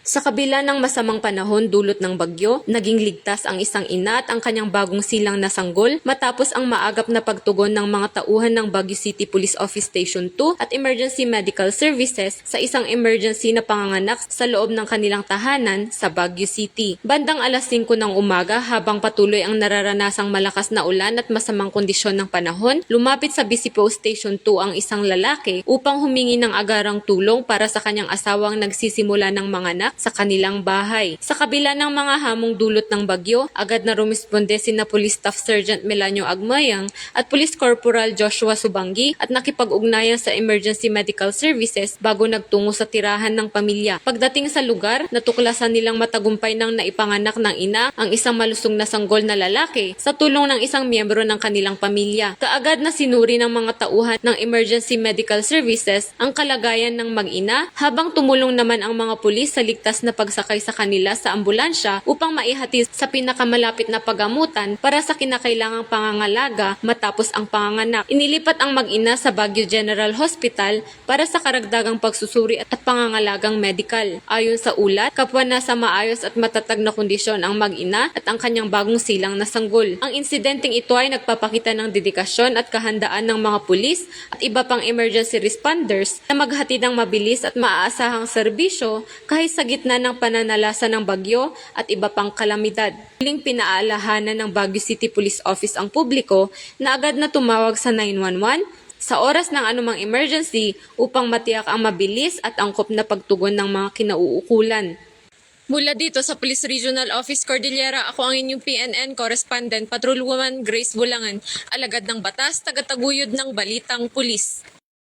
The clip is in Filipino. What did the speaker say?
Sa kabila ng masamang panahon dulot ng bagyo, naging ligtas ang isang ina at ang kanyang bagong silang na sanggol matapos ang maagap na pagtugon ng mga tauhan ng Baguio City Police Office Station 2 at Emergency Medical Services sa isang emergency na panganganak sa loob ng kanilang tahanan sa Baguio City. Bandang alas 5 ng umaga habang patuloy ang nararanasang malakas na ulan at masamang kondisyon ng panahon, lumapit sa BCPO Station 2 ang isang lalaki upang humingi ng agarang tulong para sa kanyang asawang nagsisimula ng manganak sa kanilang bahay. Sa kabila ng mga hamong dulot ng bagyo, agad na rumisponde sina Police Staff Sergeant Melanio Agmayang at Police Corporal Joshua Subangi at nakipag-ugnayan sa Emergency Medical Services bago nagtungo sa tirahan ng pamilya. Pagdating sa lugar, natuklasan nilang matagumpay nang naipanganak ng ina ang isang malusog na sanggol na lalaki sa tulong ng isang miyembro ng kanilang pamilya. Kaagad na sinuri ng mga tauhan ng Emergency Medical Services ang kalagayan ng mag-ina habang tumulong naman ang mga pulis sa ligtas na pagsakay sa kanila sa ambulansya upang maihatid sa pinakamalapit na pagamutan para sa kinakailangang pangangalaga matapos ang panganganak. Inilipat ang mag-ina sa Baguio General Hospital para sa karagdagang pagsusuri at pangangalagang medikal. Ayon sa ulat, kapwa nasa maayos at matatag na kondisyon ang mag-ina at ang kanyang bagong silang na sanggol. Ang insidenteng ito ay nagpapakita ng dedikasyon at kahandaan ng mga pulis at iba pang emergency responders na maghatid ng mabilis at maaasahang serbisyo kahit sa gitna ng pananalasa ng bagyo at iba pang kalamidad. Muling pinaalahanan ng Baguio City Police Office ang publiko na agad na tumawag sa 911 sa oras ng anumang emergency upang matiyak ang mabilis at angkop na pagtugon ng mga kinauukulan. Mula dito sa Police Regional Office Cordillera, ako ang inyong PNN Correspondent Patrolwoman Grace Bulangan, alagad ng batas, tagataguyod ng Balitang Pulis.